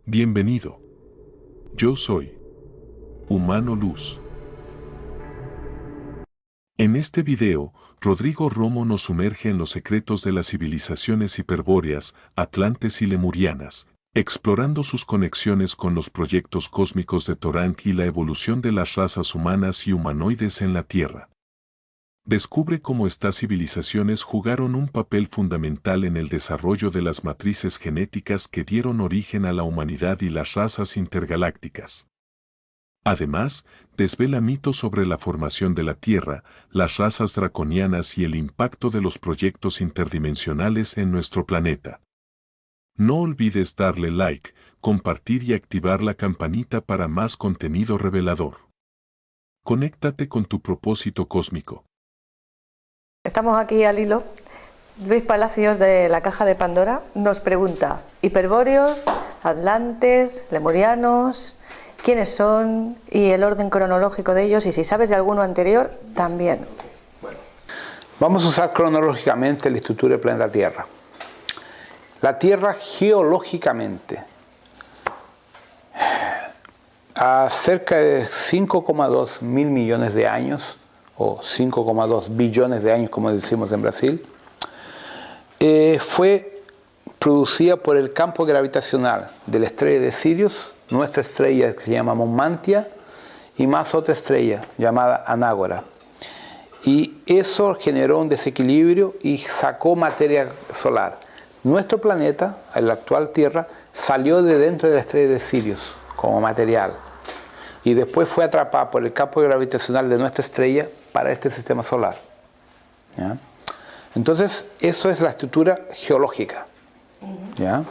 Bienvenido. Yo soy Humano Luz. En este video, Rodrigo Romo nos sumerge en los secretos de las civilizaciones hiperbóreas, atlantes y lemurianas, explorando sus conexiones con los proyectos cósmicos de Torang y la evolución de las razas humanas y humanoides en la Tierra. Descubre cómo estas civilizaciones jugaron un papel fundamental en el desarrollo de las matrices genéticas que dieron origen a la humanidad y las razas intergalácticas. Además, desvela mitos sobre la formación de la Tierra, las razas draconianas y el impacto de los proyectos interdimensionales en nuestro planeta. No olvides darle like, compartir y activar la campanita para más contenido revelador. Conéctate con tu propósito cósmico. Estamos aquí al hilo. Luis Palacios de la Caja de Pandora nos pregunta: hiperbóreos, atlantes, lemurianos, ¿quiénes son y el orden cronológico de ellos? Y si sabes de alguno anterior, también. Vamos a usar cronológicamente la estructura del planeta Tierra. La Tierra geológicamente, a cerca de 5,2 mil millones de años, o 5,2 billones de años, como decimos en Brasil, fue producida por el campo gravitacional de la estrella de Sirius, nuestra estrella que se llama Montmantia, y más otra estrella llamada Anágora. Y eso generó un desequilibrio y sacó materia solar. Nuestro planeta, la actual Tierra, salió de dentro de la estrella de Sirius como material. Y después fue atrapada por el campo gravitacional de nuestra estrella para este sistema solar. ¿Ya? Entonces, eso es la estructura geológica. ¿Ya?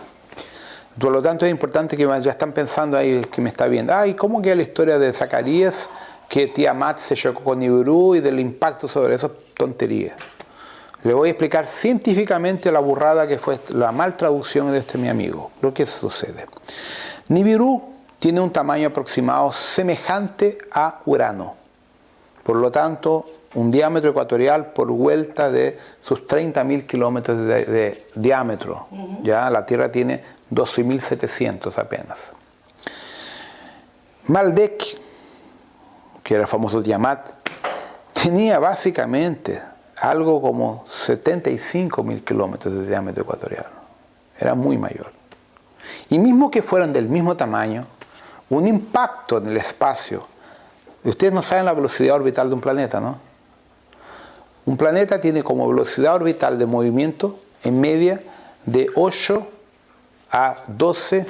Por lo tanto, es importante que ya están pensando ahí, que me está viendo, ¿y cómo queda la historia de Zacarías, que Tiamat se chocó con Nibiru y del impacto sobre eso? Tontería. Le voy a explicar científicamente la burrada que fue la mal traducción de mi amigo. Lo que sucede. Nibiru tiene un tamaño aproximado semejante a Urano. Por lo tanto, un diámetro ecuatorial por vuelta de sus 30.000 kilómetros de diámetro. Ya la Tierra tiene 12.700 apenas. Maldek, que era el famoso Tiamat, tenía básicamente algo como 75.000 kilómetros de diámetro ecuatorial. Era muy mayor. Y mismo que fueran del mismo tamaño, un impacto en el espacio. Ustedes no saben la velocidad orbital de un planeta, ¿no? Un planeta tiene como velocidad orbital de movimiento en media de 8 a 12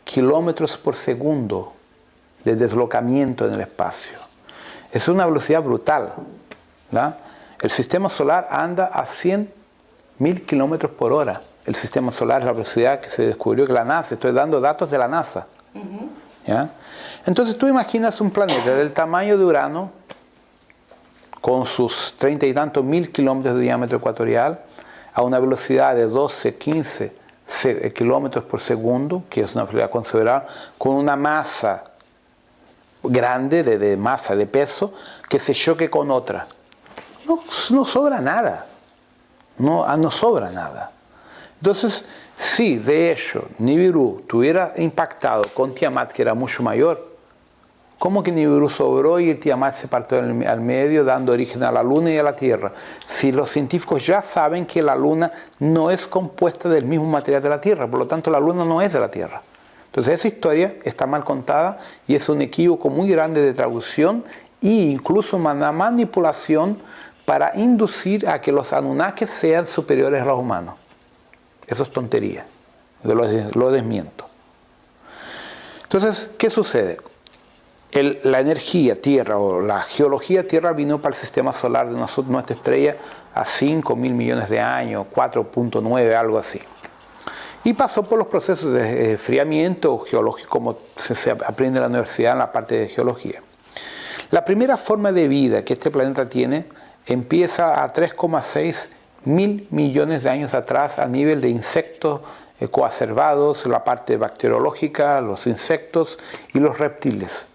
kilómetros por segundo de deslocamiento en el espacio. Es una velocidad brutal, ¿no? El sistema solar anda a 100.000 kilómetros por hora. El sistema solar es la velocidad que se descubrió que la NASA, estoy dando datos de la NASA. ¿Ya? Entonces tú imaginas un planeta del tamaño de Urano, con sus 30 y tantos mil kilómetros de diámetro ecuatorial, a una velocidad de 12, 15 kilómetros por segundo, que es una velocidad considerable, con una masa grande, de masa, de peso, que se choque con otra. No sobra nada. No sobra nada. Entonces, si de hecho Nibiru tuviera impactado con Tiamat, que era mucho mayor, ¿cómo que Nibiru sobró y el Tiamat se partió al medio, dando origen a la Luna y a la Tierra? Si los científicos ya saben que la Luna no es compuesta del mismo material de la Tierra, por lo tanto la Luna no es de la Tierra. Entonces esa historia está mal contada y es un equívoco muy grande de traducción e incluso una manipulación para inducir a que los Anunnakis sean superiores a los humanos. Eso es tontería. Lo desmiento. Entonces, ¿qué sucede? La energía Tierra o la geología Tierra vino para el sistema solar de nosotros, nuestra estrella, a 5.000 millones de años, 4.9, algo así. Y pasó por los procesos de enfriamiento geológico, como se aprende en la universidad en la parte de geología. La primera forma de vida que este planeta tiene empieza a 3,6 mil millones de años atrás a nivel de insectos coacervados, la parte bacteriológica, los insectos y los reptiles.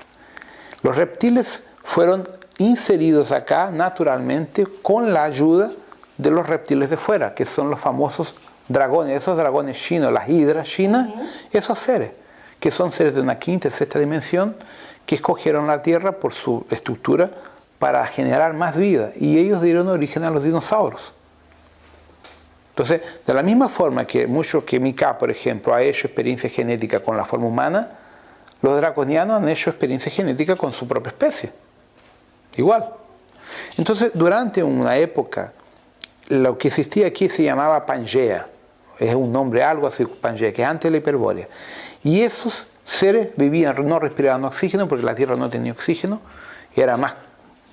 Los reptiles fueron inseridos acá naturalmente con la ayuda de los reptiles de fuera, que son los famosos dragones, esos dragones chinos, las hidras chinas, esos seres que son seres de una quinta y sexta dimensión que escogieron la Tierra por su estructura para generar más vida, y ellos dieron origen a los dinosaurios. Entonces, de la misma forma que Mika, por ejemplo, ha hecho experiencia genética con la forma humana, los draconianos han hecho experiencia genética con su propia especie. Igual. Entonces, durante una época, lo que existía aquí se llamaba Pangea. Es un nombre algo así, Pangea, que es antes de la Hiperbórea. Y esos seres vivían, no respiraban oxígeno, porque la Tierra no tenía oxígeno, era más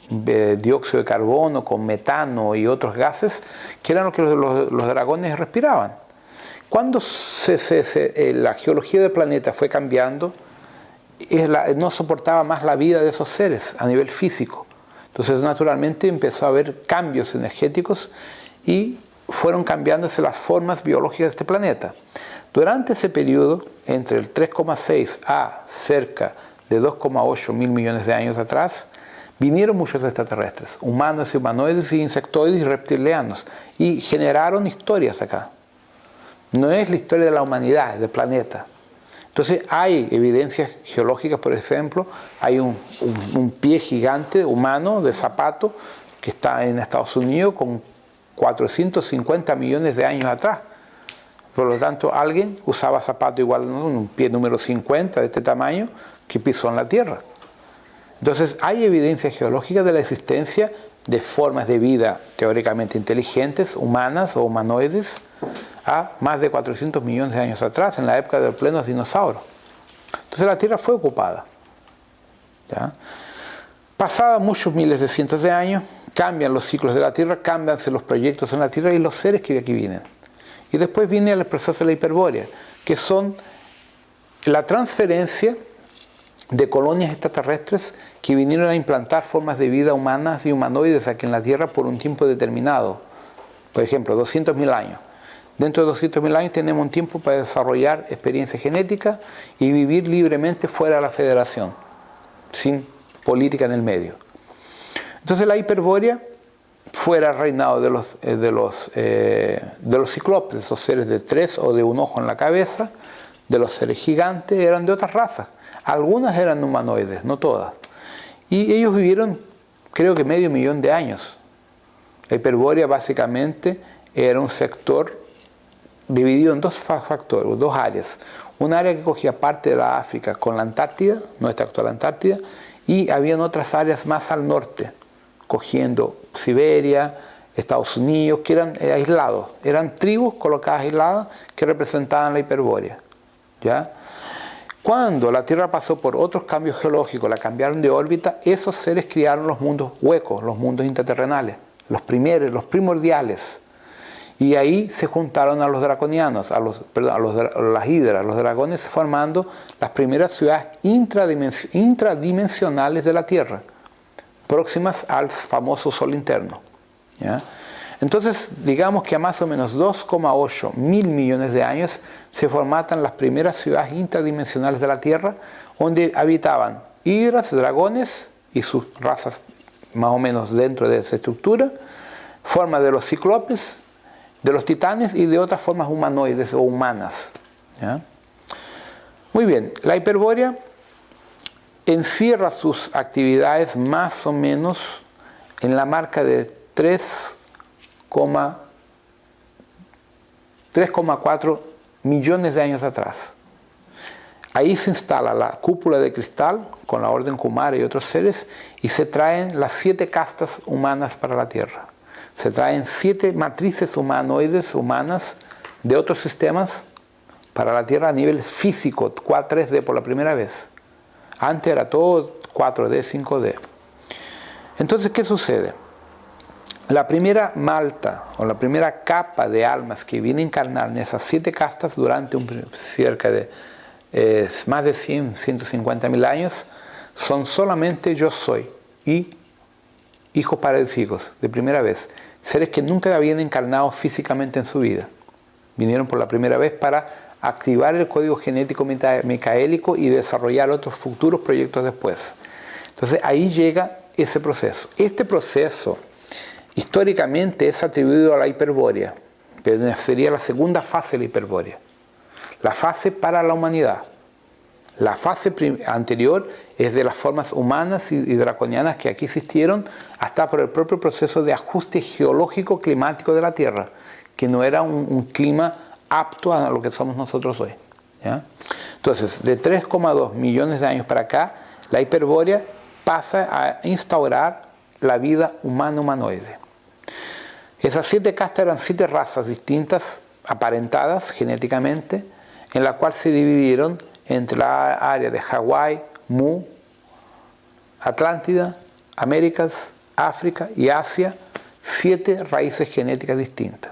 dióxido de carbono con metano y otros gases, que eran lo que los dragones respiraban. Cuando la geología del planeta fue cambiando, no soportaba más la vida de esos seres a nivel físico. Entonces, naturalmente, empezó a haber cambios energéticos y fueron cambiándose las formas biológicas de este planeta. Durante ese periodo, entre el 3,6 a cerca de 2,8 mil millones de años atrás, vinieron muchos extraterrestres, humanos y humanoides y insectoides y reptilianos, y generaron historias acá. No es la historia de la humanidad, del planeta. Entonces hay evidencias geológicas, por ejemplo, hay un pie gigante humano de zapato que está en Estados Unidos con 450 millones de años atrás. Por lo tanto, alguien usaba zapato igual, ¿no?, un pie número 50 de este tamaño que pisó en la Tierra. Entonces hay evidencia geológica de la existencia de formas de vida teóricamente inteligentes, humanas o humanoides, a más de 400 millones de años atrás, en la época de los plenos dinosaurios. Entonces la Tierra fue ocupada. ¿Ya? Pasados muchos miles de cientos de años, cambian los ciclos de la Tierra, cambian los proyectos en la Tierra y los seres que aquí vienen. Y después viene el proceso de la Hiperbórea, que son la transferencia de colonias extraterrestres que vinieron a implantar formas de vida humanas y humanoides aquí en la Tierra por un tiempo determinado. Por ejemplo, 200.000 años. Dentro de 200.000 años tenemos un tiempo para desarrollar experiencia genética y vivir libremente fuera de la Federación, sin política en el medio. Entonces la Hiperbórea, fuera el reinado de los ciclopes, esos seres de 3 o de un ojo en la cabeza, de los seres gigantes, eran de otras razas. Algunas eran humanoides, no todas. Y ellos vivieron, creo que 500.000 de años. La Hiperbórea básicamente era un sector dividido en dos factores, dos áreas. Un área que cogía parte de la África con la Antártida, nuestra actual Antártida, y habían otras áreas más al norte, cogiendo Siberia, Estados Unidos, que eran aislados. Eran tribus colocadas aisladas que representaban la Hiperbórea. ¿Ya? Cuando la Tierra pasó por otros cambios geológicos, la cambiaron de órbita, esos seres crearon los mundos huecos, los mundos interterrenales, los primeros, los primordiales. Y ahí se juntaron a los draconianos, las hidras, los dragones, formando las primeras ciudades intradimensionales de la Tierra, próximas al famoso Sol interno. ¿Ya? Entonces, digamos que a más o menos 2,8 mil millones de años se formaban las primeras ciudades intradimensionales de la Tierra, donde habitaban hidras, dragones y sus razas más o menos dentro de esa estructura, forma de los cíclopes, de los titanes y de otras formas humanoides o humanas. ¿Ya? Muy bien, la Hiperbórea encierra sus actividades más o menos en la marca de 3,4 millones de años atrás. Ahí se instala la cúpula de cristal con la Orden Kumara y otros seres y se traen las 7 castas humanas para la Tierra. Se traen 7 matrices humanoides humanas de otros sistemas para la Tierra a nivel físico, 3D por la primera vez. Antes era todo 4D, 5D. Entonces, ¿qué sucede? La primera malta o la primera capa de almas que viene a encarnar en esas 7 castas durante cerca de más de 150.000 años son solamente yo soy y hijos paradisíacos de primera vez, seres que nunca habían encarnado físicamente en su vida. Vinieron por la primera vez para activar el código genético micaélico y desarrollar otros futuros proyectos después. Entonces ahí llega ese proceso. Este proceso históricamente es atribuido a la Hiperbórea, pero sería la segunda fase de la Hiperbórea, la fase para la humanidad. La fase anterior es de las formas humanas y draconianas que aquí existieron hasta por el propio proceso de ajuste geológico climático de la Tierra, que no era un clima apto a lo que somos nosotros hoy, ¿ya? Entonces, de 3,2 millones de años para acá, la Hiperbórea pasa a instaurar la vida humano-humanoide. Esas 7 castas eran 7 razas distintas, aparentadas genéticamente, en la cual se dividieron entre la área de Hawái, Mu, Atlántida, Américas, África y Asia, 7 raíces genéticas distintas.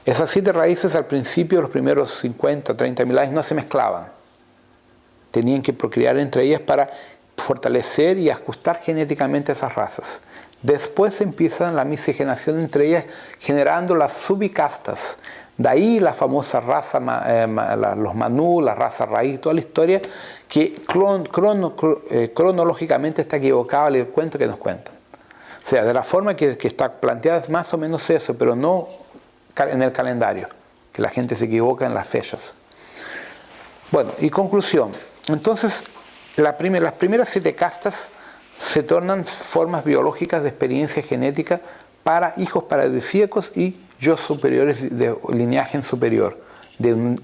Esas 7 raíces al principio, los primeros 50, 30 mil años, no se mezclaban. Tenían que procrear entre ellas para fortalecer y ajustar genéticamente esas razas. Después empieza la miscigenación entre ellas, generando las subicastas. De ahí la famosa raza, los Manú, la raza raíz, toda la historia que cronológicamente está equivocada el cuento que nos cuentan. O sea, de la forma que está planteada es más o menos eso, pero no en el calendario, que la gente se equivoca en las fechas. Bueno, y conclusión. Entonces, las primeras 7 castas se tornan formas biológicas de experiencia genética para hijos paradisíacos y yo superiores de linaje superior, de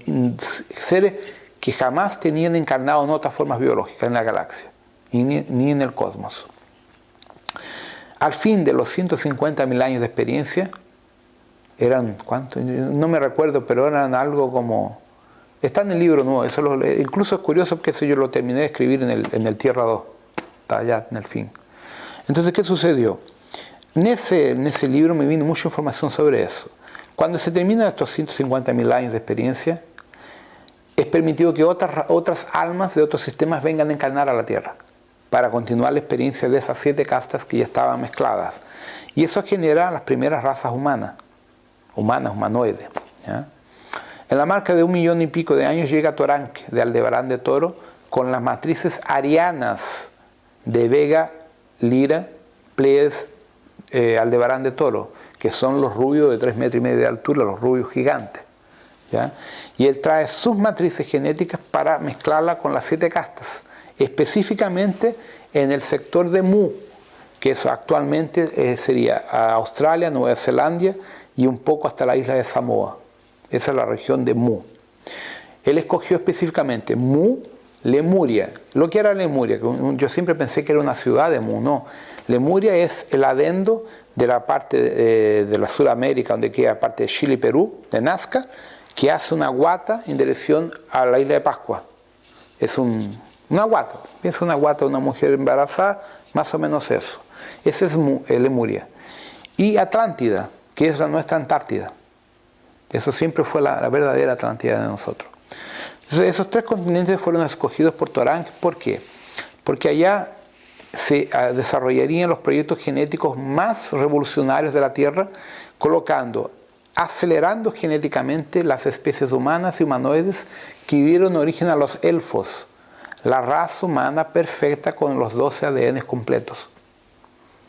seres que jamás tenían encarnado en otras formas biológicas en la galaxia, ni en el cosmos. Al fin de los 150.000 años de experiencia, eran, ¿cuánto? No me recuerdo, pero eran algo como... Está en el libro nuevo, incluso es curioso porque eso yo lo terminé de escribir en el Tierra 2, está allá en el fin. Entonces, ¿qué sucedió? En ese libro me vino mucha información sobre eso. Cuando se terminan estos 150.000 años de experiencia, es permitido que otras almas de otros sistemas vengan a encarnar a la Tierra para continuar la experiencia de esas 7 castas que ya estaban mezcladas. Y eso genera las primeras razas humanoides, ¿ya? En la marca de 1 millón y pico de años llega Toranque, de Aldebarán de Toro, con las matrices arianas de Vega, Lira, Pleiades, Aldebarán de Toro, que son los rubios de 3,5 metros de altura, los rubios gigantes, ¿ya? Y él trae sus matrices genéticas para mezclarla con las 7 castas, específicamente en el sector de Mu, que eso actualmente sería Australia, Nueva Zelanda y un poco hasta la isla de Samoa. Esa es la región de Mu. Él escogió específicamente Mu, Lemuria. Lo que era Lemuria, yo siempre pensé que era una ciudad de Mu, no. Lemuria es el adendo de la parte de la Sudamérica, donde queda parte de Chile y Perú, de Nazca, que hace una guata en dirección a la isla de Pascua. Es una guata, piensa una guata de una mujer embarazada, más o menos eso. Ese es Lemuria. Y Atlántida, que es la nuestra Antártida. Eso siempre fue la verdadera Atlántida de nosotros. Entonces, esos 3 continentes fueron escogidos por Toranque. ¿Por qué? Porque allá se desarrollarían los proyectos genéticos más revolucionarios de la Tierra, acelerando genéticamente las especies humanas y humanoides que dieron origen a los elfos, la raza humana perfecta con los 12 ADN completos.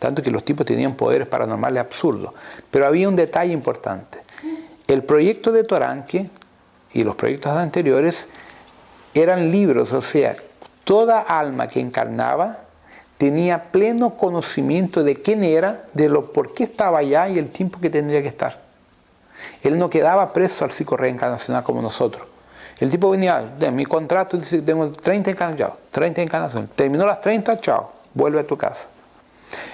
Tanto que los tipos tenían poderes paranormales absurdos. Pero había un detalle importante. El proyecto de Toranque y los proyectos anteriores eran libros, o sea, toda alma que encarnaba tenía pleno conocimiento de quién era, por qué estaba allá y el tiempo que tendría que estar. Él no quedaba preso al ciclo reencarnacional como nosotros. El tipo venía, de mi contrato dice que tengo 30 encarnaciones, terminó las 30, chao, vuelve a tu casa.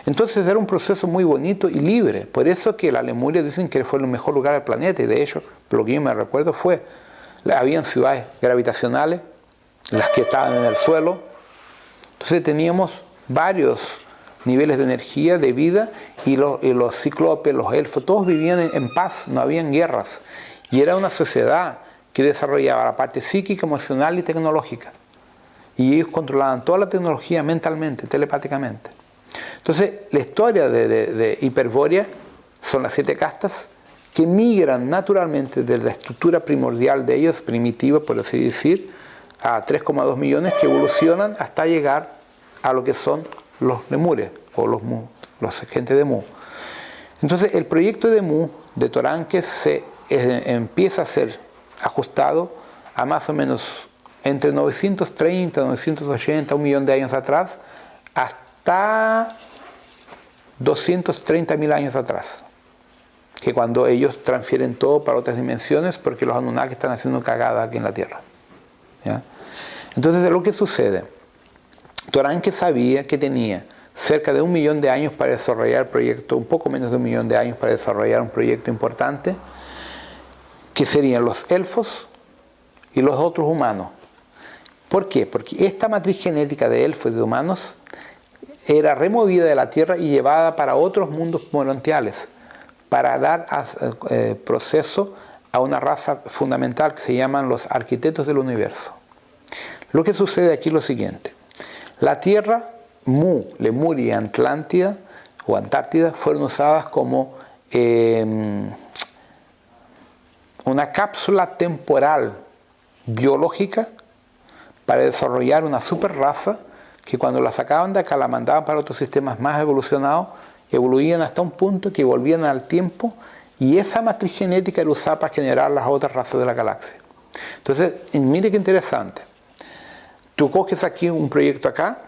Entonces era un proceso muy bonito y libre. Por eso que la Lemuria dicen que fue el mejor lugar del planeta. Y de hecho, lo que yo me recuerdo habían ciudades gravitacionales, las que estaban en el suelo. Entonces teníamos varios niveles de energía, de vida, y los cíclopes, los elfos, todos vivían en paz, no habían guerras. Y era una sociedad que desarrollaba la parte psíquica, emocional y tecnológica. Y ellos controlaban toda la tecnología mentalmente, telepáticamente. Entonces, la historia de Hiperbórea son las 7 castas que migran naturalmente de la estructura primordial de ellos, primitiva por así decir, a 3,2 millones que evolucionan hasta llegar a lo que son los lemures o los gente de Mu. Entonces, el proyecto de Mu, de Toranque, empieza a ser ajustado a más o menos entre 930, 980, 1.000.000 de años atrás, hasta 230.000 años atrás. Que cuando ellos transfieren todo para otras dimensiones, porque los Anunnaki están haciendo cagadas aquí en la Tierra. ¿Ya? Entonces, lo que sucede, Toranque sabía que tenía cerca de 1.000.000 de años para desarrollar el proyecto, un poco menos de 1.000.000 de años para desarrollar un proyecto importante, que serían los elfos y los otros humanos. ¿Por qué? Porque esta matriz genética de elfos y de humanos era removida de la Tierra y llevada para otros mundos morontiales, para dar proceso a una raza fundamental que se llaman los arquitectos del universo. Lo que sucede aquí es lo siguiente. La Tierra, Mu, Lemuria y Atlántida o Antártida fueron usadas como una cápsula temporal biológica para desarrollar una super raza que cuando la sacaban de acá la mandaban para otros sistemas más evolucionados, evoluían hasta un punto que volvían al tiempo y esa matriz genética era usada para generar las otras razas de la galaxia. Entonces, mire qué interesante. Tú coges aquí un proyecto acá,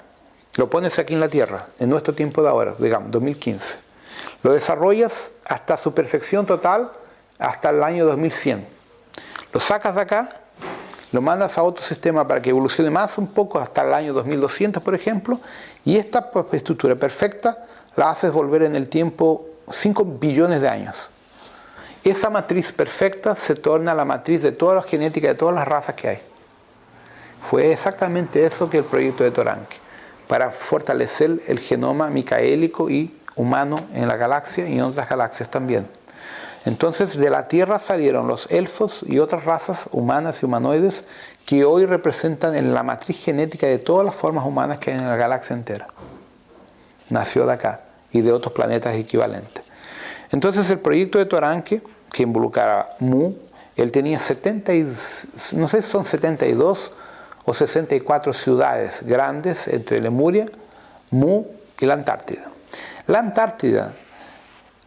lo pones aquí en la Tierra, en nuestro tiempo de ahora, digamos, 2015. Lo desarrollas hasta su perfección total, hasta el año 2100. Lo sacas de acá, lo mandas a otro sistema para que evolucione más un poco, hasta el año 2200, por ejemplo, y esta estructura perfecta la haces volver en el tiempo 5 billones de años. Esa matriz perfecta se torna la matriz de toda la genética de todas las razas que hay. Fue exactamente eso que el proyecto de Toranque, para fortalecer el genoma micaélico y humano en la galaxia y en otras galaxias también. Entonces de la Tierra salieron los elfos y otras razas humanas y humanoides que hoy representan en la matriz genética de todas las formas humanas que hay en la galaxia entera. Nació de acá y de otros planetas equivalentes. Entonces el proyecto de Toranque, que involucraba Mu, él tenía no sé si son 72 o 64 ciudades grandes entre Lemuria, Mu y la Antártida. La Antártida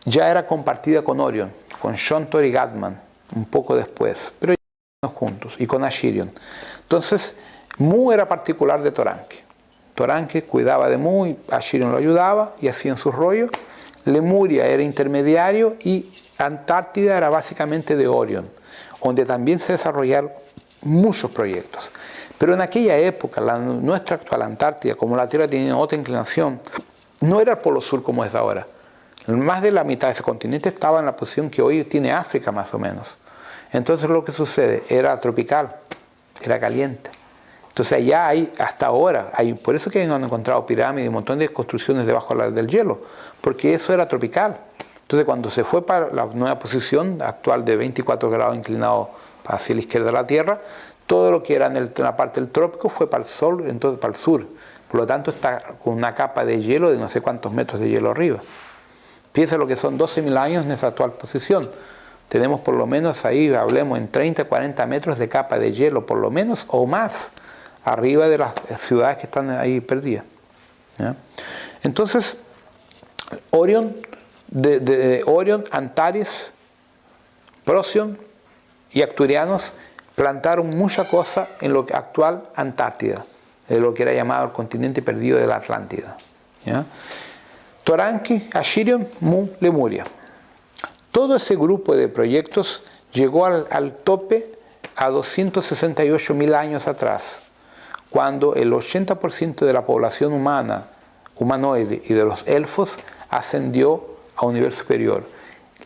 ya era compartida con Orion, con Shontor y Gatman, un poco después, pero ya juntos, y con Ashirion. Entonces, Mu era particular de Toranque. Toranque cuidaba de Mu y Ashirion lo ayudaba y hacían sus rollos. Lemuria era intermediario y Antártida era básicamente de Orion, donde también se desarrollaron muchos proyectos. Pero en aquella época, nuestra actual Antártida, como la Tierra tenía otra inclinación, no era el polo sur como es ahora. Más de la mitad de ese continente estaba en la posición que hoy tiene África más o menos. Entonces lo que sucede, era tropical, era caliente. Entonces allá hay, hasta ahora, por eso que han encontrado pirámides y un montón de construcciones debajo del hielo, porque eso era tropical. Entonces cuando se fue para la nueva posición actual de 24 grados inclinado hacia la izquierda de la Tierra, todo lo que era en la parte del trópico fue para el sol, entonces para el sur. Por lo tanto está con una capa de hielo de no sé cuántos metros de hielo arriba. Piensa lo que son 12.000 años en esa actual posición. Tenemos por lo menos ahí, hablemos, en 30, 40 metros de capa de hielo, por lo menos, o más, arriba de las ciudades que están ahí perdidas. ¿Ya? Entonces, Orion, Orion, Antares, Procyon y Arcturianos plantaron mucha cosa en lo que actual Antártida, en lo que era llamado el continente perdido de la Atlántida. ¿Ya? Toranque, Ashirion, Mu, Lemuria. Todo ese grupo de proyectos llegó al tope a 268.000 años atrás, cuando el 80% de la población humanoide y de los elfos ascendió a un nivel superior.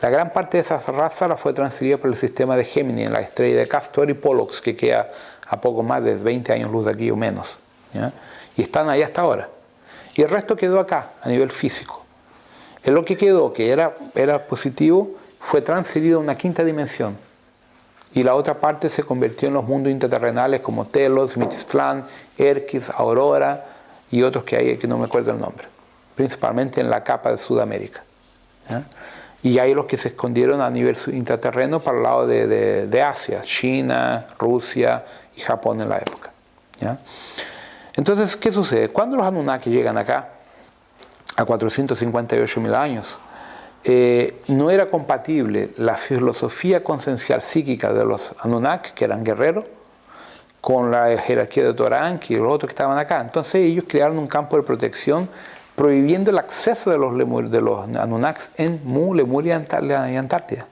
La gran parte de esa raza la fue transferida por el sistema de Géminis, en la estrella de Castor y Pollux, que queda a poco más de 20 años luz de aquí o menos. ¿Ya? Y están ahí hasta ahora. Y el resto quedó acá, a nivel físico. En lo que quedó, que era positivo, fue transferido a una quinta dimensión. Y la otra parte se convirtió en los mundos interterrenales como Telos, Mictlán, Erquis, Aurora y otros que hay que no me acuerdo el nombre. Principalmente en la capa de Sudamérica. ¿Ya? Y hay los que se escondieron a nivel intraterreno para el lado de Asia, China, Rusia y Japón en la época. ¿Ya? Entonces, ¿qué sucede? Cuando los Anunnaki llegan acá, a 458.000 años, no era compatible la filosofía conciencial psíquica de los Anunnaki, que eran guerreros, con la jerarquía de Toranque y los otros que estaban acá. Entonces ellos crearon un campo de protección prohibiendo el acceso de los Anunnakis en Mu, Lemuria y Antártida.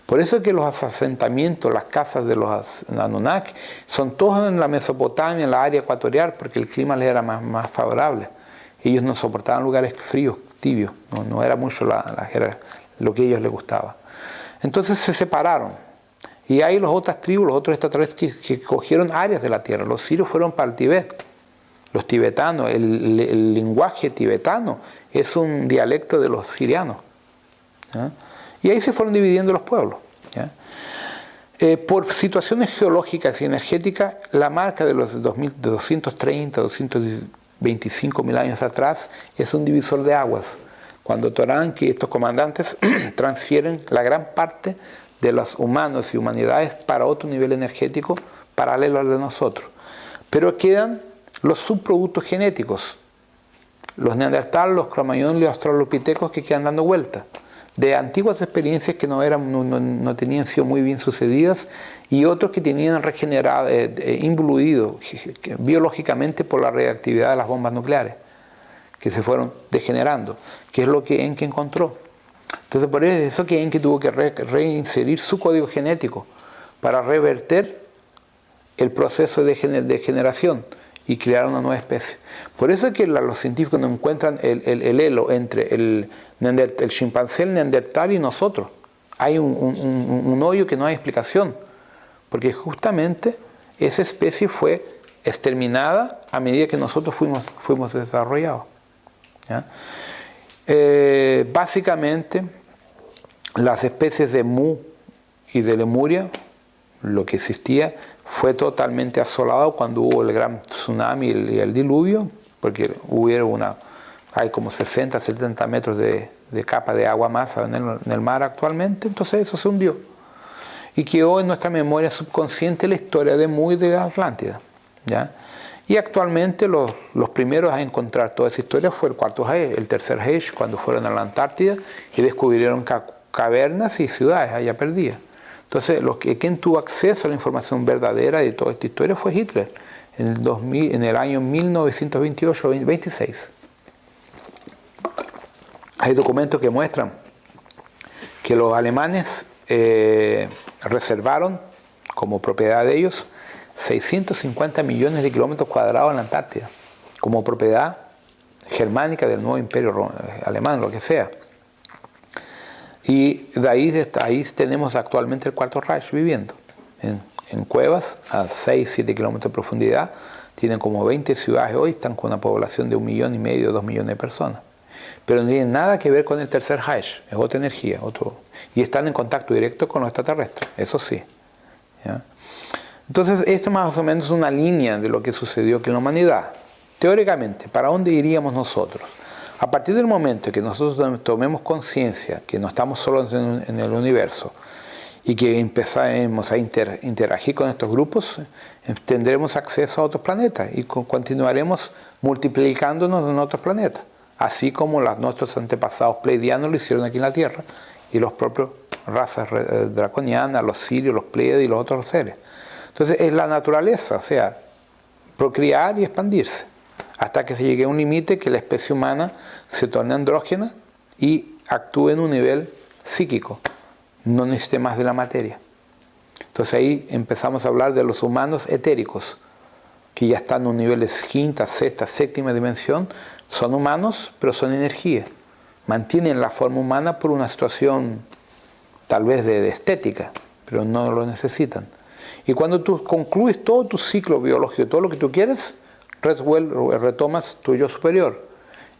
Por eso es que los asentamientos, las casas de los Anunnaki son todos en la Mesopotamia, en la área ecuatorial, porque el clima les era más favorable. Ellos no soportaban lugares fríos, tibios, no era mucho lo que a ellos les gustaba. Entonces se separaron. Y hay las otras tribus, los otros extraterrestres que cogieron áreas de la tierra. Los sirios fueron para el Tibet. Los tibetanos, el lenguaje tibetano es un dialecto de los sirianos, ¿ya? Y ahí se fueron dividiendo los pueblos, ¿ya? Por situaciones geológicas y energéticas, la marca de los 230, 225 mil años atrás es un divisor de aguas. Cuando Toranque y estos comandantes transfieren la gran parte de los humanos y humanidades para otro nivel energético paralelo al de nosotros. Pero quedan los subproductos genéticos, los neandertales, los cromañones y los australopitecos que quedan dando vueltas, de antiguas experiencias que no tenían sido muy bien sucedidas y otros que tenían regenerado, involuido biológicamente por la reactividad de las bombas nucleares, que se fueron degenerando, que es lo que Enki encontró. Entonces por eso que Enki tuvo que reinserir su código genético para reverter el proceso de generación y crear una nueva especie. Por eso es que los científicos no encuentran el elo entre el chimpancé, el neandertal y nosotros. Hay un hoyo que no hay explicación, porque justamente esa especie fue exterminada a medida que nosotros fuimos desarrollados, ¿ya? Básicamente, las especies de Mu y de Lemuria, lo que existía, fue totalmente asolado cuando hubo el gran tsunami y el diluvio, porque hay como 60, 70 metros de capa de agua más en el mar actualmente, entonces eso se hundió. Y quedó en nuestra memoria subconsciente la historia de Mu y de la Atlántida, ¿ya? Y actualmente los primeros a encontrar toda esa historia fue el cuarto Age, el tercer Age, cuando fueron a la Antártida y descubrieron cavernas y ciudades allá perdidas. Entonces, quien tuvo acceso a la información verdadera de toda esta historia fue Hitler, en el año 1928-26. Hay documentos que muestran que los alemanes reservaron como propiedad de ellos 650 millones de kilómetros cuadrados en la Antártida, como propiedad germánica del nuevo imperio alemán, lo que sea. Y de ahí tenemos actualmente el Cuarto Reich viviendo, en cuevas a 6-7 kilómetros de profundidad. Tienen como 20 ciudades hoy, están con una población de 1,5 millones, 2 millones de personas. Pero no tienen nada que ver con el tercer Reich, es otra energía, y están en contacto directo con los extraterrestres, eso sí, ¿ya? Entonces, esto más o menos es una línea de lo que sucedió aquí en la humanidad. Teóricamente, ¿para dónde iríamos nosotros? A partir del momento que nosotros tomemos conciencia que no estamos solos en el universo y que empezaremos a interagir con estos grupos, tendremos acceso a otros planetas y continuaremos multiplicándonos en otros planetas, así como nuestros antepasados pleiadianos lo hicieron aquí en la Tierra y los propios razas draconianas, los sirios, los pleiades y los otros seres. Entonces es la naturaleza, o sea, procrear y expandirse, hasta que se llegue a un límite que la especie humana se torne andrógena y actúe en un nivel psíquico, no necesite más de la materia. Entonces ahí empezamos a hablar de los humanos etéricos, que ya están en un nivel de quinta, sexta, séptima dimensión, son humanos, pero son energía. Mantienen la forma humana por una situación tal vez de estética, pero no lo necesitan. Y cuando tú concluyes todo tu ciclo biológico, todo lo que tú quieres, retomas tu yo superior.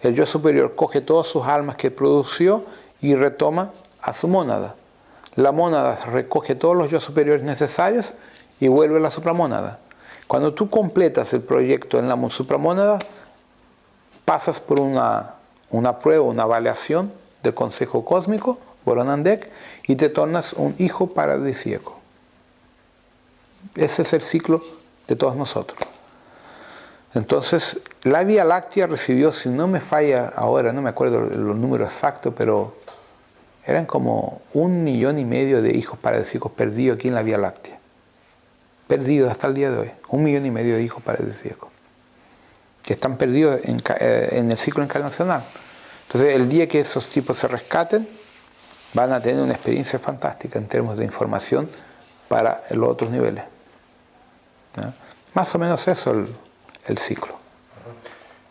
El yo superior coge todas sus almas que produció y retoma a su mónada. La mónada recoge todos los yo superiores necesarios y vuelve a la supramónada. Cuando tú completas el proyecto en la supramónada, pasas por una prueba, una avaliación del Consejo Cósmico, Boronandek, y te tornas un hijo paradisíaco. Ese es el ciclo de todos nosotros. Entonces, la Vía Láctea recibió, si no me falla ahora, no me acuerdo los números exactos, pero eran como 1,5 millones de hijos paradisíacos perdidos aquí en la Vía Láctea. perdidos hasta el día de hoy. 1,5 millones de hijos paradisíacos que están perdidos en el ciclo encarnacional. Entonces, el día que esos tipos se rescaten, van a tener una experiencia fantástica en términos de información para los otros niveles. ¿Ya? Más o menos eso el ciclo.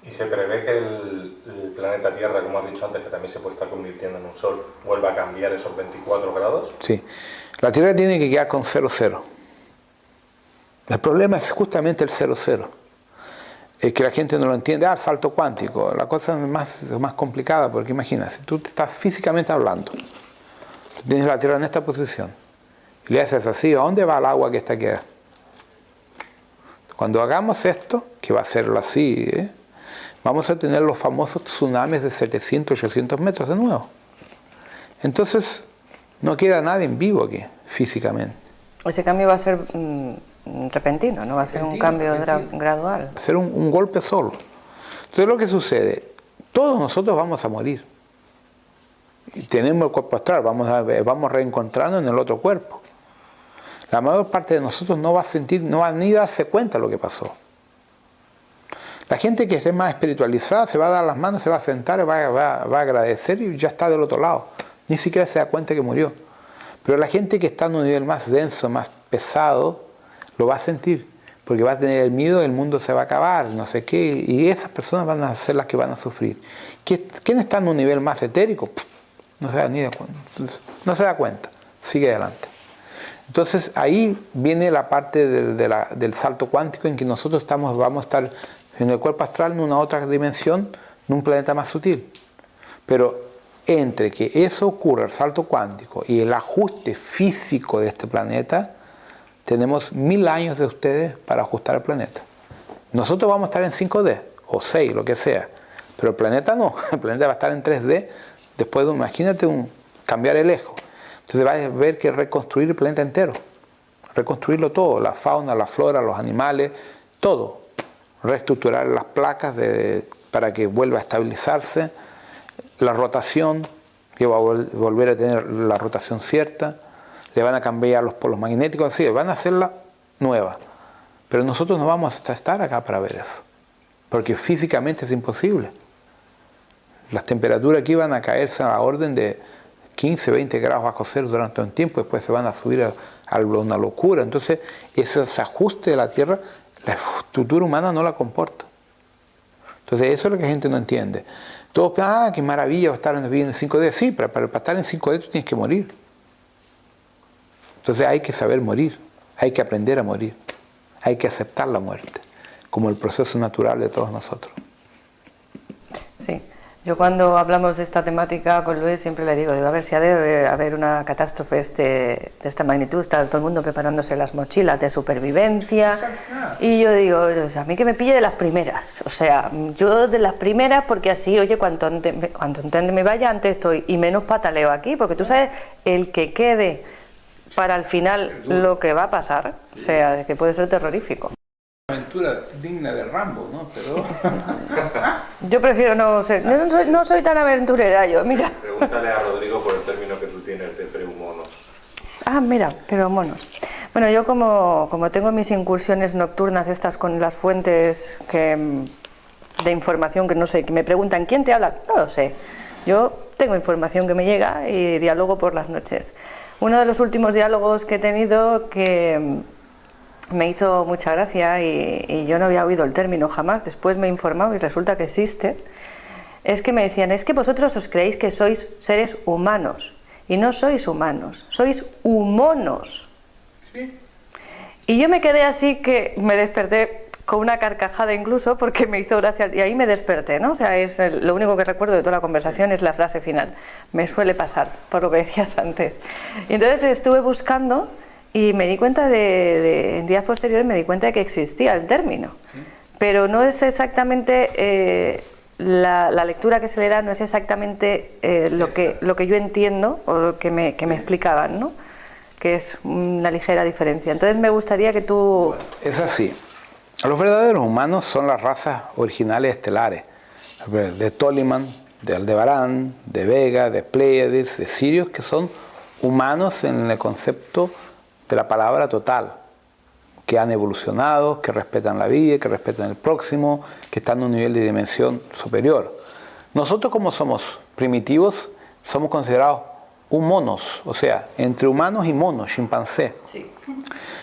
¿Y se prevé que el planeta Tierra, como has dicho antes, que también se puede estar convirtiendo en un sol, vuelva a cambiar esos 24 grados? Sí. La Tierra tiene que quedar con 0,0. El problema es justamente el 0,0. Es que la gente no lo entiende. El salto cuántico. La cosa es más complicada, porque imagina, si tú estás físicamente hablando, tienes la Tierra en esta posición, y le haces así, ¿a dónde va el agua que está queda? Cuando hagamos esto, que va a serlo así, vamos a tener los famosos tsunamis de 700, 800 metros de nuevo. Entonces, no queda nada en vivo aquí, físicamente. Ese cambio va a ser repentino, no va a ser un cambio gradual. Va a ser un golpe solo. Entonces, lo que sucede, todos nosotros vamos a morir. Y tenemos el cuerpo astral, vamos reencontrando en el otro cuerpo. La mayor parte de nosotros no va a ni darse cuenta de lo que pasó. La gente que esté más espiritualizada se va a dar las manos, se va a sentar, va a agradecer y ya está del otro lado. Ni siquiera se da cuenta que murió. Pero la gente que está en un nivel más denso, más pesado, lo va a sentir. Porque va a tener el miedo, el mundo se va a acabar, no sé qué. Y esas personas van a ser las que van a sufrir. ¿Quién está en un nivel más etérico? No se da ni de cuenta. No se da cuenta. Sigue adelante. Entonces ahí viene la parte del salto cuántico en que nosotros vamos a estar en el cuerpo astral en una otra dimensión, en un planeta más sutil. Pero entre que eso ocurra, el salto cuántico, y el ajuste físico de este planeta, tenemos 1000 años de ustedes para ajustar el planeta. Nosotros vamos a estar en 5D, o 6, lo que sea, pero el planeta no, el planeta va a estar en 3D, después de, imagínate, cambiar el eje. Entonces vas a ver que reconstruir el planeta entero, reconstruirlo todo, la fauna, la flora, los animales, todo, reestructurar las placas para que vuelva a estabilizarse, la rotación, que va a volver a tener la rotación cierta, le van a cambiar los polos magnéticos, así, van a hacerla nueva. Pero nosotros no vamos a estar acá para ver eso, porque físicamente es imposible. Las temperaturas aquí van a caerse a la orden de 15, 20 grados bajo cero durante un tiempo, después se van a subir a una locura. Entonces, ese ajuste de la Tierra, la estructura humana no la comporta. Entonces, eso es lo que la gente no entiende. Todos piensan, qué maravilla va a estar en 5D. Sí, pero para estar en 5D tú tienes que morir. Entonces, hay que saber morir, hay que aprender a morir, hay que aceptar la muerte, como el proceso natural de todos nosotros. Sí. Yo cuando hablamos de esta temática con Luis siempre le digo, a ver si ha de haber una catástrofe de esta magnitud, está todo el mundo preparándose las mochilas de supervivencia, y yo digo, a mí que me pille de las primeras, o sea, yo de las primeras, porque así, oye, cuanto antes me vaya, antes estoy, y menos pataleo aquí, porque tú sabes, el que quede para el final lo que va a pasar, o sea, que puede ser terrorífico. Aventura digna de Rambo, ¿no? Pero... Yo prefiero no ser, no soy tan aventurera yo, mira. Pregúntale a Rodrigo por el término que tú tienes de prehumonos. Ah, mira, prehumonos. Bueno, yo como tengo mis incursiones nocturnas estas con las fuentes de información que no sé, que me preguntan ¿quién te habla? No lo sé. Yo tengo información que me llega y dialogo por las noches. Uno de los últimos diálogos que he tenido que me hizo mucha gracia y yo no había oído el término jamás, después me he informado y resulta que existe, es que me decían, es que vosotros os creéis que sois seres humanos y no sois humanos, sois humonos. ¿Sí? Y yo me quedé así que me desperté con una carcajada incluso porque me hizo gracia y ahí me desperté, ¿no? O sea, lo único que recuerdo de toda la conversación es la frase final, me suele pasar, por lo que decías antes. Y entonces estuve buscando y me di cuenta en días posteriores me di cuenta de que existía el término, pero no es exactamente la lectura que se le da, no es exactamente lo que yo entiendo o lo que me explicaban, ¿no? Que es una ligera diferencia. Entonces me gustaría que tú... Es así. Los verdaderos humanos son las razas originales estelares, de Toliman, de Aldebarán, de Vega, de Pleiades, de Sirius, que son humanos en el concepto de la palabra total, que han evolucionado, que respetan la vida, que respetan el próximo, que están en un nivel de dimensión superior. Nosotros, como somos primitivos, somos considerados monos, o sea, entre humanos y monos, chimpancé. Sí.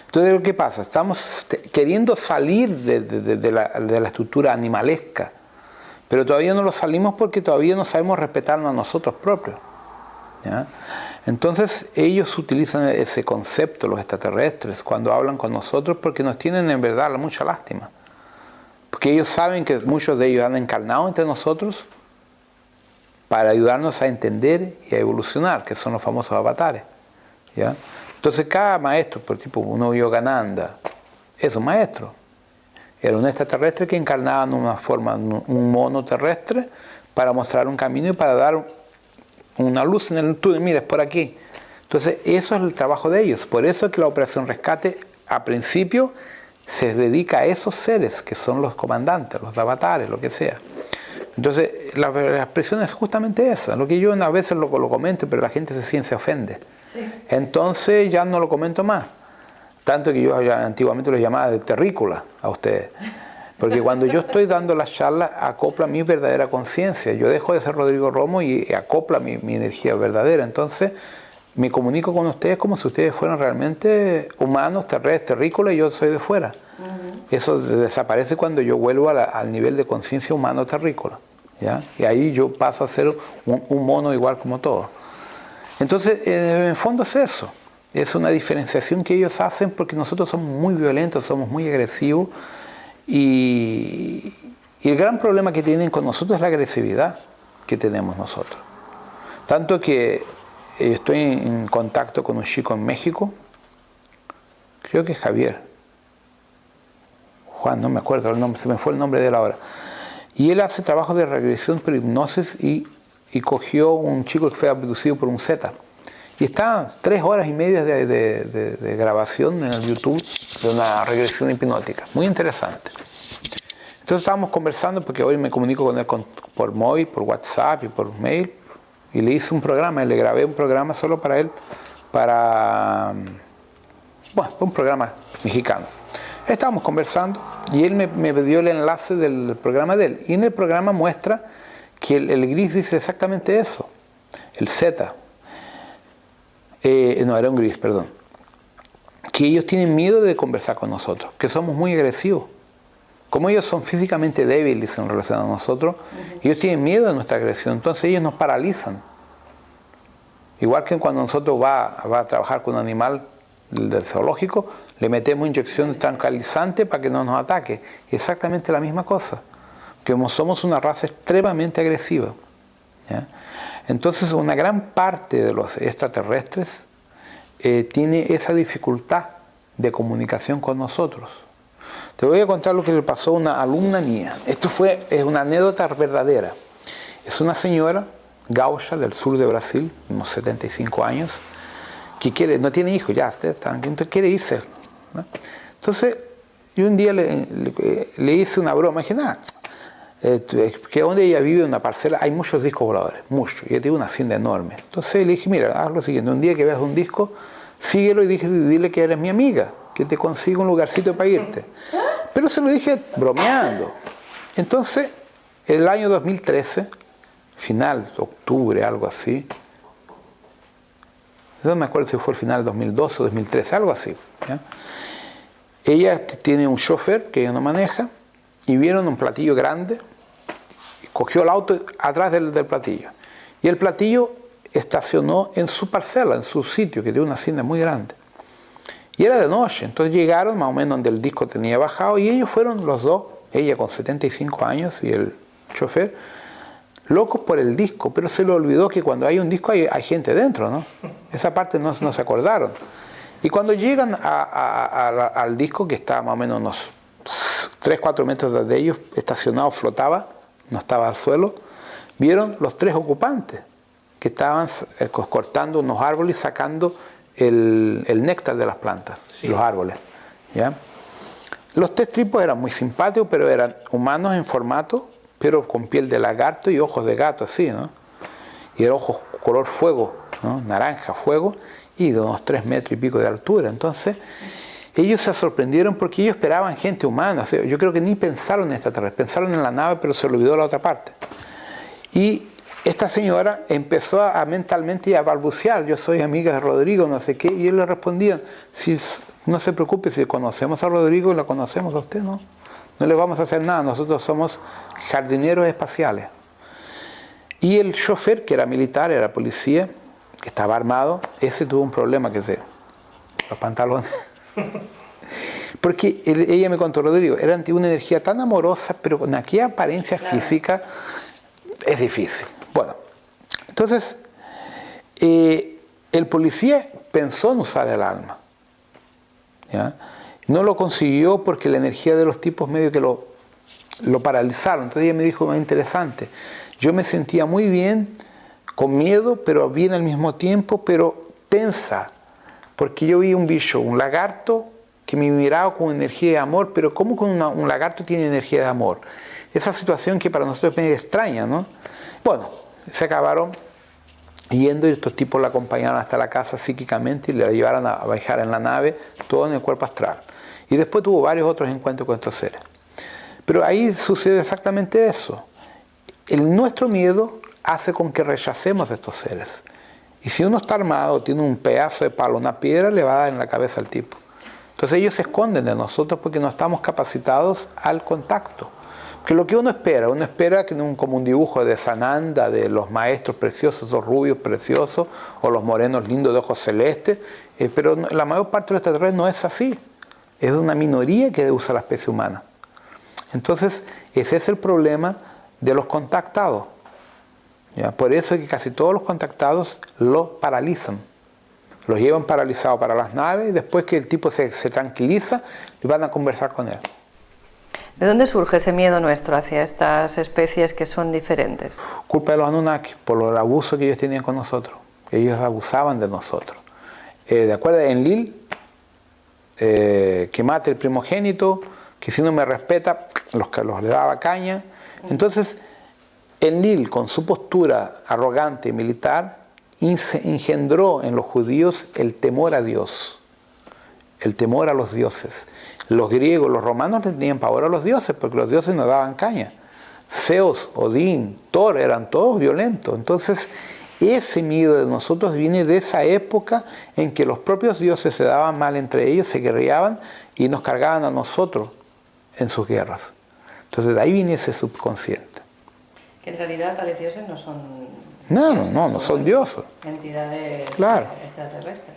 Entonces, ¿qué pasa? Estamos queriendo salir de la estructura animalesca, pero todavía no lo salimos porque todavía no sabemos respetarnos a nosotros propios, ¿ya? Entonces, ellos utilizan ese concepto, los extraterrestres, cuando hablan con nosotros, porque nos tienen en verdad mucha lástima. Porque ellos saben que muchos de ellos han encarnado entre nosotros para ayudarnos a entender y a evolucionar, que son los famosos avatares, ¿ya? Entonces cada maestro, por tipo uno Yogananda, es un maestro. Era un extraterrestre que encarnaba en una forma, un mono terrestre, para mostrar un camino y para dar una luz en el túnel. Mira, es por aquí. Entonces eso es el trabajo de ellos. Por eso es que la Operación Rescate, a principio, se dedica a esos seres que son los comandantes, los avatares, lo que sea. Entonces, la expresión es justamente esa. Lo que yo a veces lo comento, pero la gente se ofende. Sí. Entonces ya no lo comento más. Tanto que yo ya antiguamente los llamaba de terrícola a ustedes. Porque cuando yo estoy dando las charlas, acopla mi verdadera conciencia. Yo dejo de ser Rodrigo Romo y acopla mi energía verdadera. Entonces, me comunico con ustedes como si ustedes fueran realmente humanos, terrícolas, y yo soy de fuera. Eso desaparece cuando yo vuelvo al nivel de conciencia humano terrícola, ¿ya? Y ahí yo paso a ser un mono igual como todos. Entonces, en el fondo es eso. Es una diferenciación que ellos hacen porque nosotros somos muy violentos, somos muy agresivos. Y el gran problema que tienen con nosotros es la agresividad que tenemos nosotros. Tanto que estoy en contacto con un chico en México, creo que es Javier. Juan, no me acuerdo el nombre, se me fue el nombre de él ahora. Y él hace trabajo de regresión por hipnosis y cogió un chico que fue abducido por un Zeta. Y está 3 horas y media de grabación en el YouTube de una regresión hipnótica. Muy interesante. Entonces estábamos conversando porque hoy me comunico con él por móvil, por WhatsApp y por mail. Y le hice un programa, le grabé un programa solo para él, un programa mexicano. Estábamos conversando y él me dio el enlace del programa de él. Y en el programa muestra que el gris dice exactamente eso. El Z. No, era un gris, perdón. Que ellos tienen miedo de conversar con nosotros, que somos muy agresivos. Como ellos son físicamente débiles en relación a nosotros, ellos tienen miedo de nuestra agresión, entonces ellos nos paralizan. Igual que cuando nosotros va a trabajar con un animal del zoológico, le metemos inyección tranquilizante para que no nos ataque. Exactamente la misma cosa. Que somos una raza extremadamente agresiva, ¿ya? Entonces una gran parte de los extraterrestres tiene esa dificultad de comunicación con nosotros. Te voy a contar lo que le pasó a una alumna mía. Esto es una anécdota verdadera. Es una señora gaúcha del sur de Brasil, unos 75 años, que no tiene hijos, ya entonces quiere irse, ¿no? Entonces yo un día le hice una broma, dije, que donde ella vive en una parcela hay muchos discos voladores, muchos, y ella tiene una hacienda enorme. Entonces le dije, mira, haz lo siguiente, un día que veas un disco, síguelo y dile que eres mi amiga, que te consigo un lugarcito para irte. Pero se lo dije bromeando. Entonces, el año 2013, final de octubre, algo así, no me acuerdo si fue el final de 2012 o 2013, algo así, ¿ya? Ella tiene un chofer que ella no maneja, y vieron un platillo grande, y cogió el auto atrás del platillo. Y el platillo estacionó en su parcela, en su sitio, que tiene una hacienda muy grande. Y era de noche, entonces llegaron más o menos donde el disco tenía bajado, y ellos fueron los dos, ella con 75 años y el chofer, locos por el disco, pero se le olvidó que cuando hay un disco hay gente dentro, ¿no? Esa parte no se acordaron. Y cuando llegan al disco, que estaba más o menos unos 3-4 metros de ellos, estacionado, flotaba, no estaba al suelo, vieron los 3 ocupantes que estaban cortando unos árboles y sacando el néctar de las plantas, sí, los árboles, ¿ya? Los 3 tipos eran muy simpáticos, pero eran humanos en formato, pero con piel de lagarto y ojos de gato, así, ¿no? Y eran ojos color fuego, ¿no? Naranja, fuego, y de unos 3 metros y pico de altura. Entonces, ellos se sorprendieron porque ellos esperaban gente humana. O sea, yo creo que ni pensaron en extraterrestres, pensaron en la nave, pero se olvidó la otra parte. Y esta señora empezó a mentalmente a balbucear: yo soy amiga de Rodrigo, no sé qué, y él le respondía: si, no se preocupe, si conocemos a Rodrigo, la conocemos a usted, ¿no? No le vamos a hacer nada, nosotros somos jardineros espaciales. Y el chofer, que era militar, era policía, que estaba armado, ese tuvo un problema, que se... los pantalones. Porque ella me contó: Rodrigo, era una energía tan amorosa, pero con aquella apariencia física es difícil. Bueno, entonces el policía pensó en usar el alma, ¿ya? No lo consiguió porque la energía de los tipos medio que lo paralizaron. Entonces ella me dijo: más interesante, yo me sentía muy bien, con miedo, pero bien al mismo tiempo, pero tensa, porque yo vi un bicho, un lagarto, que me miraba con energía de amor. Pero ¿cómo un lagarto tiene energía de amor? Esa situación que para nosotros es medio extraña, ¿no? Bueno, se acabaron yendo, y estos tipos la acompañaron hasta la casa psíquicamente y le llevaron a viajar en la nave, todo en el cuerpo astral. Y después tuvo varios otros encuentros con estos seres. Pero ahí sucede exactamente eso. Nuestro miedo hace con que rechacemos a estos seres. Y si uno está armado, tiene un pedazo de palo, una piedra, le va a dar en la cabeza al tipo. Entonces ellos se esconden de nosotros porque no estamos capacitados al contacto. Porque lo que uno espera que como un dibujo de Sananda, de los maestros preciosos, los rubios preciosos, o los morenos lindos de ojos celestes, pero la mayor parte de los extraterrestres no es así. Es una minoría que usa la especie humana. Entonces, ese es el problema de los contactados. ¿Ya? Por eso es que casi todos los contactados los paralizan. Los llevan paralizados para las naves, y después que el tipo se tranquiliza, van a conversar con él. ¿De dónde surge ese miedo nuestro hacia estas especies que son diferentes? Culpa de los Anunnaki, por el abuso que ellos tenían con nosotros. Ellos abusaban de nosotros. ¿De acuerdo? En Lil, que mate el primogénito, que si no me respeta, los le daba caña. Entonces, Enlil, con su postura arrogante y militar, engendró en los judíos el temor a Dios, el temor a los dioses. Los griegos, los romanos tenían pavor a los dioses porque los dioses no daban caña. Zeus, Odín, Thor, eran todos violentos. Entonces, ese miedo de nosotros viene de esa época en que los propios dioses se daban mal entre ellos, se guerreaban y nos cargaban a nosotros en sus guerras. Entonces, de ahí viene ese subconsciente. Que en realidad tales dioses no son... No son dioses. Entidades Claro. extraterrestres.